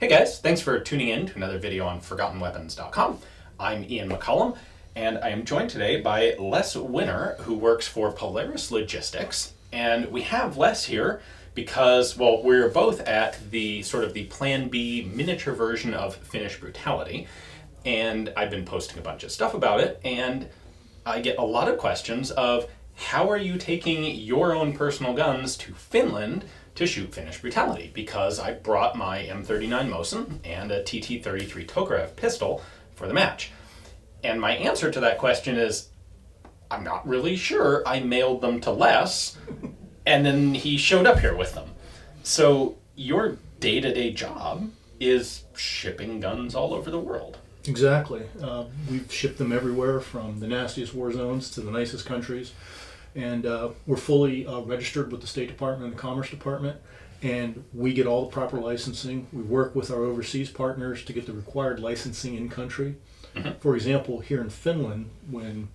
Hey guys, thanks for tuning in to another video on ForgottenWeapons.com. I'm Ian McCollum, and I am joined today by les.winner, who works for Polaris Logistics. And we have Les here because, well, we're both at the sort of the Plan B miniature version of Finnish Brutality, and I've been posting a bunch of stuff about it, and I get a lot of questions of how are you taking your own personal guns to Finland to shoot Finnish Brutality, because I brought my M39 Mosin and a TT-33 Tokarev pistol for the match. And my answer to that question is, I'm not really sure. I mailed them to Les, and then he showed up here with them. So your day-to-day job is shipping guns all over the world. Exactly. We've shipped them everywhere, from the nastiest war zones to the nicest countries. And we're fully registered with the State Department and the Commerce Department, and we get all the proper licensing. We work with our overseas partners to get the required licensing in country. Mm-hmm. For example, here in Finland, when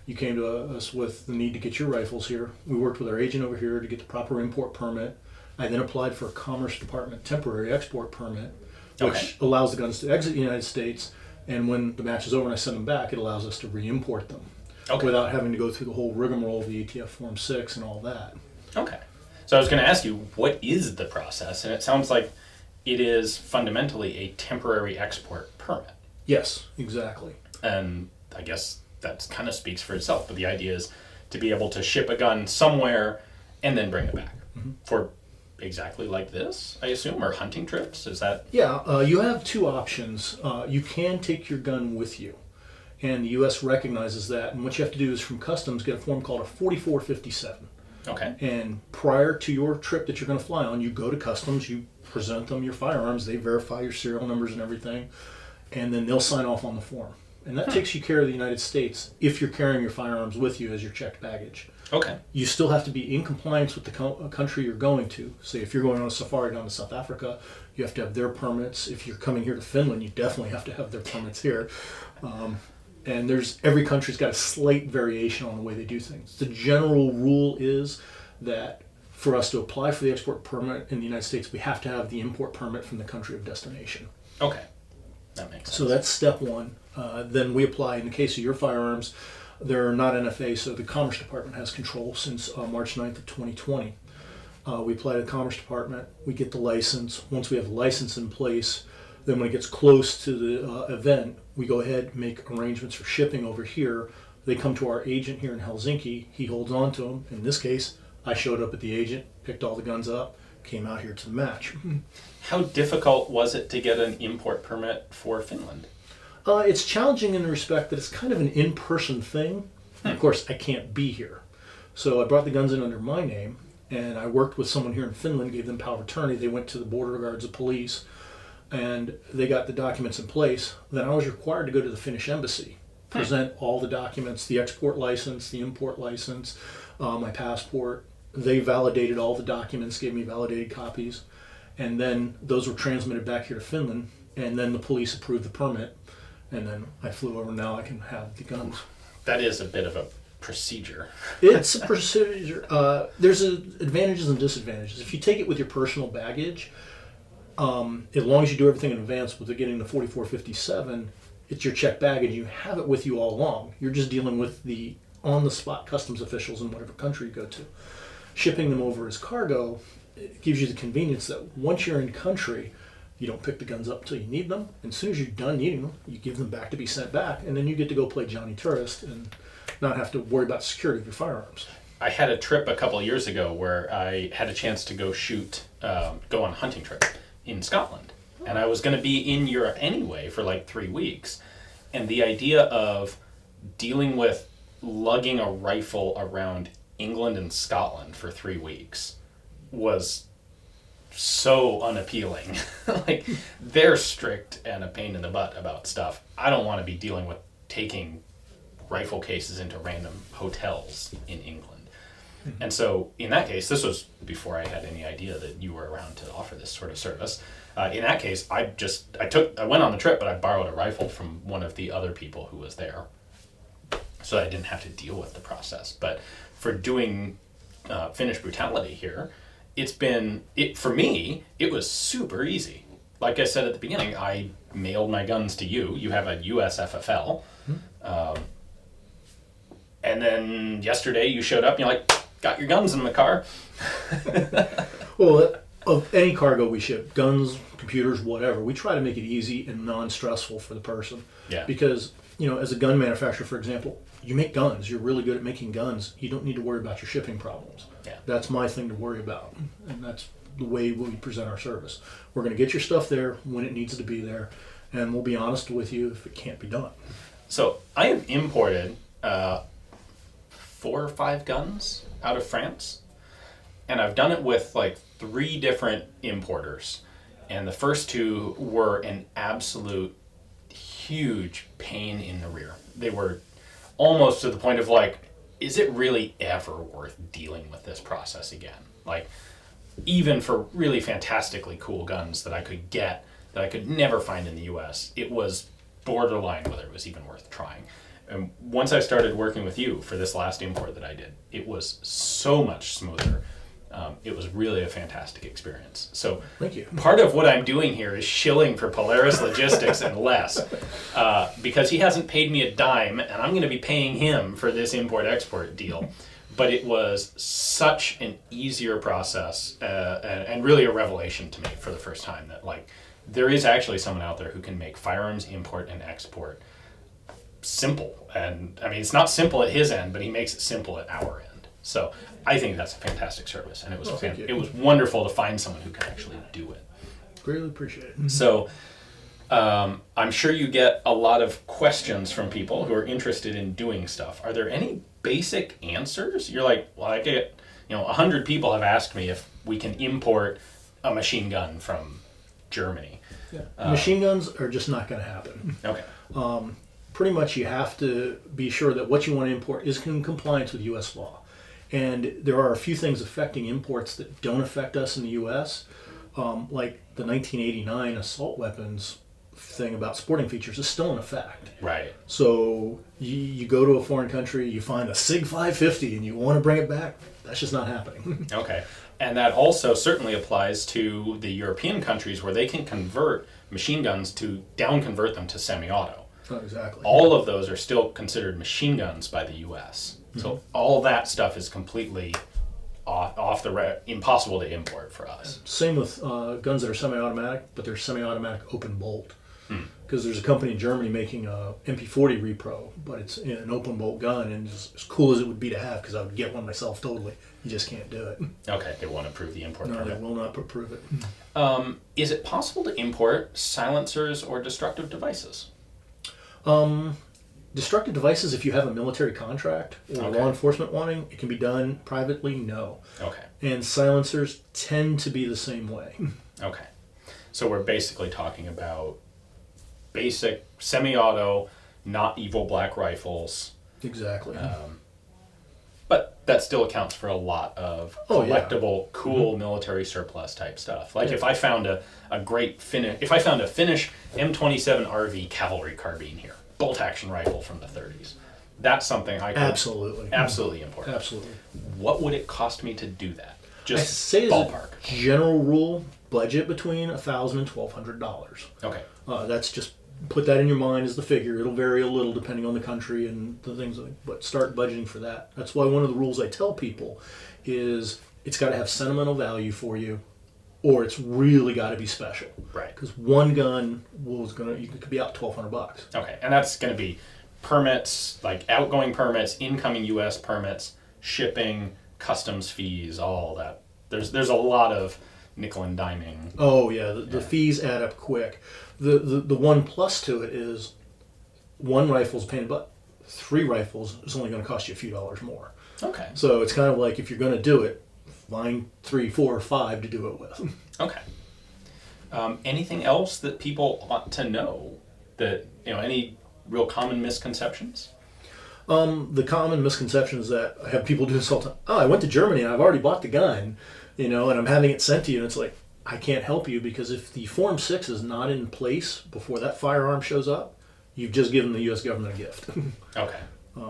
you came to us with the need to get your rifles here, we worked with our agent over here to get the proper import permit. I then applied for a Commerce Department temporary export permit, which allows the guns to exit the United States, and when the match is over and I send them back, it allows us to re-import them. Without having to go through the whole rigmarole of the ATF Form 6 and all that. Okay. So I was going to ask you, what is the process? And it sounds like it is fundamentally a temporary export permit. Yes, exactly. And I guess that kind of speaks for itself. But the idea is to be able to ship a gun somewhere and then bring it back. Mm-hmm. For exactly like this, I assume, or hunting trips? Is that? Yeah, you have two options. You can take your gun with you. And the U.S. recognizes that, and what you have to do is from Customs get a form called a 4457. Okay. And prior to your trip that you're going to fly on, you go to Customs, you present them your firearms, they verify your serial numbers and everything, and then they'll sign off on the form. And that takes you care of the United States if you're carrying your firearms with you as your checked baggage. Okay. You still have to be in compliance with the country you're going to. Say if you're going on a safari down to South Africa, you have to have their permits. If you're coming here to Finland, you definitely have to have their permits here. And every country's got a slight variation on the way they do things. The general rule is that for us to apply for the export permit in the United States, we have to have the import permit from the country of destination. Okay, that makes sense. So that's step one. Then we apply, in the case of your firearms, they're not NFA, so the Commerce Department has control since March 9th of 2020. We apply to the Commerce Department, we get the license. Once we have the license in place, then when it gets close to the event, we go ahead and make arrangements for shipping over here. They come to our agent here in Helsinki. He holds on to them. In this case, I showed up at the agent, picked all the guns up, came out here to the match. How difficult was it to get an import permit for Finland? It's challenging in the respect that it's kind of an in-person thing. Of course, I can't be here. So I brought the guns in under my name, and I worked with someone here in Finland, gave them power of attorney. They went to the border guards, the police, and they got the documents in place. Then I was required to go to the Finnish embassy, present all the documents, the export license, the import license, my passport. They validated all the documents, gave me validated copies, and then those were transmitted back here to Finland, and then the police approved the permit, and then I flew over. Now I can have the guns. That is a bit of a procedure. It's a procedure. There's advantages and disadvantages. If you take it with your personal baggage, as long as you do everything in advance with getting the 4457, it's your checked baggage. You have it with you all along. You're just dealing with the on-the-spot customs officials in whatever country you go to. Shipping them over as cargo, it gives you the convenience that once you're in country, you don't pick the guns up until you need them. And as soon as you're done needing them, you give them back to be sent back, and then you get to go play Johnny Tourist and not have to worry about security of your firearms. I had a trip a couple of years ago where I had a chance to go go on a hunting trip in Scotland. And I was going to be in Europe anyway for like 3 weeks. And the idea of dealing with lugging a rifle around England and Scotland for 3 weeks was so unappealing. Like, they're strict and a pain in the butt about stuff. I don't want to be dealing with taking rifle cases into random hotels in England. Mm-hmm. And so in that case, this was before I had any idea that you were around to offer this sort of service. In that case, I went on the trip, but I borrowed a rifle from one of the other people who was there, so I didn't have to deal with the process. But for doing Finnish Brutality here, for me, it was super easy. like I said at the beginning, I mailed my guns to you. You have a US FFL. And then yesterday you showed up and you're like, got your guns in the car. Well, of any cargo we ship, guns, computers, whatever, we try to make it easy and non-stressful for the person. Yeah. Because, as a gun manufacturer, for example, you make guns. You're really good at making guns. You don't need to worry about your shipping problems. Yeah. That's my thing to worry about. And that's the way we present our service. We're going to get your stuff there when it needs to be there. And we'll be honest with you if it can't be done. So I have imported 4 or 5 guns out of France. And I've done it with like 3 different importers. And the first 2 were an absolute huge pain in the rear. They were almost to the point of like, is it really ever worth dealing with this process again? Like, even for really fantastically cool guns that I could get, that I could never find in the US, it was borderline whether it was even worth trying. And once I started working with you for this last import that I did, it was so much smoother. It was really a fantastic experience. So thank you. Part of what I'm doing here is shilling for Polaris Logistics and Les, because he hasn't paid me a dime, and I'm going to be paying him for this import-export deal. But it was such an easier process, and really a revelation to me for the first time that like there is actually someone out there who can make firearms import and export simple. And I mean, it's not simple at his end, but he makes it simple at our end. So I think that's a fantastic service, and it was it was wonderful to find someone who can actually do it. Greatly appreciate it. So I'm sure you get a lot of questions from people who are interested in doing stuff. Are there any basic answers? You're like, well, I get, 100 people have asked me if we can import a machine gun from Germany. Yeah. Machine guns are just not going to happen. Okay. Pretty much you have to be sure that what you want to import is in compliance with U.S. law. And there are a few things affecting imports that don't affect us in the U.S., like the 1989 assault weapons thing about sporting features is still in effect. Right. So you go to a foreign country, you find a SIG 550 and you want to bring it back, that's just not happening. Okay. And that also certainly applies to the European countries where they can convert machine guns to down-convert them to semi-auto. Oh, exactly. All of those are still considered machine guns by the U.S. So all that stuff is completely impossible to import for us. Same with guns that are semi-automatic, but they're semi-automatic open bolt. Because there's a company in Germany making a MP40 repro, but it's an open bolt gun, and as cool as it would be to have, because I would get one myself totally, you just can't do it. Okay, they won't approve the import No, permit. they will not approve it. Is it possible to import silencers or destructive devices? Destructive devices, if you have a military contract or law enforcement wanting, it can be done privately, no. Okay. And silencers tend to be the same way. Okay. So we're basically talking about basic semi-auto, not evil black rifles. Exactly. But that still accounts for a lot of collectible, cool military surplus type stuff. Like if I found a Finnish M27 RV cavalry carbine here, bolt action rifle from the 30s, that's something I could absolutely import. Absolutely. What would it cost me to do that? Just I say ballpark. As a general rule, budget between $1,000 and $1,200. Okay. That's just put that in your mind as the figure. It'll vary a little depending on the country and the things, but start budgeting for that. That's why one of the rules I tell people is it's got to have sentimental value for you, or it's really got to be special. Right. Because one gun you could be out $1,200. Okay, and that's going to be permits, like outgoing permits, incoming U.S. permits, shipping, customs fees, all that. There's a lot of nickel and diming. Oh yeah, the fees add up quick. The one plus to it is one rifle's painted, but 3 rifles is only going to cost you a few dollars more. Okay. So it's kind of like if you're going to do it, find 3, 4, or 5 to do it with. Okay. Anything else that people ought to know? That any real common misconceptions? The common misconceptions that I have people do this all the time. Oh, I went to Germany and I've already bought the gun, and I'm having it sent to you, and it's like, I can't help you because if the Form 6 is not in place before that firearm shows up, you've just given the U.S. government a gift. Okay.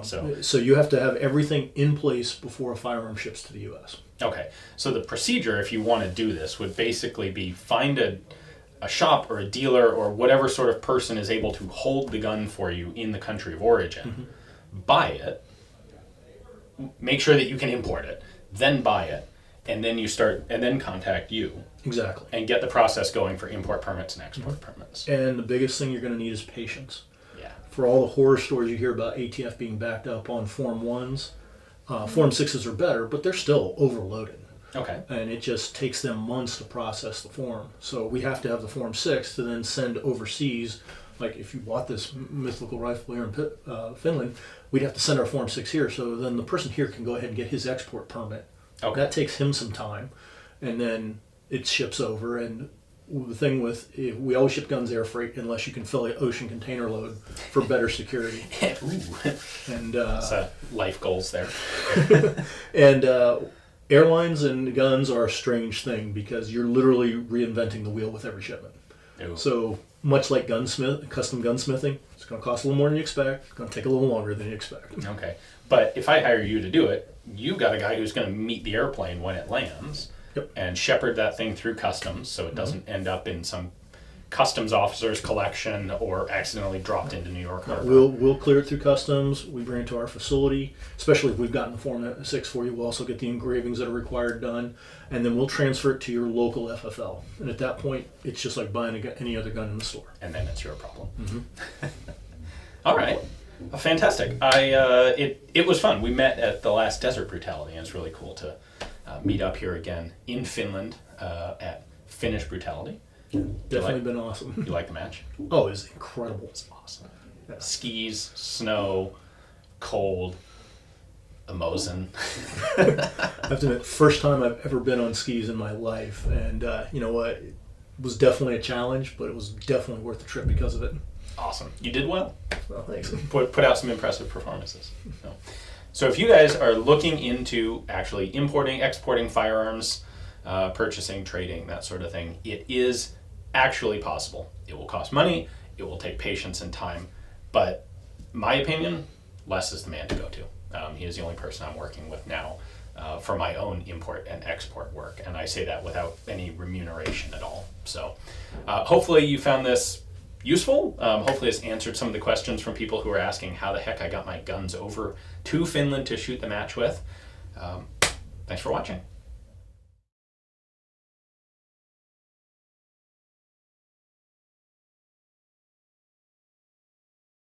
So you have to have everything in place before a firearm ships to the U.S. Okay. So the procedure, if you want to do this, would basically be find a shop or a dealer or whatever sort of person is able to hold the gun for you in the country of origin, buy it, make sure that you can import it, then buy it, and then contact you. Exactly. And get the process going for import permits and export permits. And the biggest thing you're going to need is patience. Yeah. For all the horror stories you hear about ATF being backed up on Form 1s, Form 6s are better, but they're still overloaded. Okay. And it just takes them months to process the form. So we have to have the Form 6 to then send overseas. Like if you bought this mythical rifle here in Finland, we'd have to send our Form 6 here. So then the person here can go ahead and get his export permit. Okay. That takes him some time. And then it ships over. And the thing we always ship guns air freight unless you can fill an ocean container load for better security. Ooh. And That's life goals there. and airlines and guns are a strange thing because you're literally reinventing the wheel with every shipment. Ooh. So much like custom gunsmithing, it's going to cost a little more than you expect. It's going to take a little longer than you expect. Okay. But if I hire you to do it, you got a guy who's going to meet the airplane when it lands. Yep. And shepherd that thing through customs so it doesn't end up in some customs officer's collection or accidentally dropped into New York Harbor. We'll clear it through customs. We bring it to our facility, especially if we've gotten the Form 6 for you. We'll also get the engravings that are required done, and then we'll transfer it to your local FFL. And at that point, it's just like buying any other gun in the store. And then it's your problem. Mm-hmm. All right. Well, fantastic. It was fun. We met at the last Desert Brutality, and it's really cool to meet up here again in Finland at Finnish Brutality. Definitely been awesome. You like the match? Oh, it was incredible. It's awesome. Yeah. Skis, snow, cold, a Mosin. I have to admit, first time I've ever been on skis in my life, and you know what? It was definitely a challenge, but it was definitely worth the trip because of it. Awesome. You did well. Well, thanks. Put out some impressive performances. So if you guys are looking into actually importing, exporting firearms, purchasing, trading, that sort of thing, it is actually possible. It will cost money, it will take patience and time, but my opinion, Les is the man to go to. He is the only person I'm working with now for my own import and export work, and I say that without any remuneration at all. So hopefully you found this useful. Hopefully it's answered some of the questions from people who are asking how the heck I got my guns over to Finland to shoot the match with. Thanks for watching.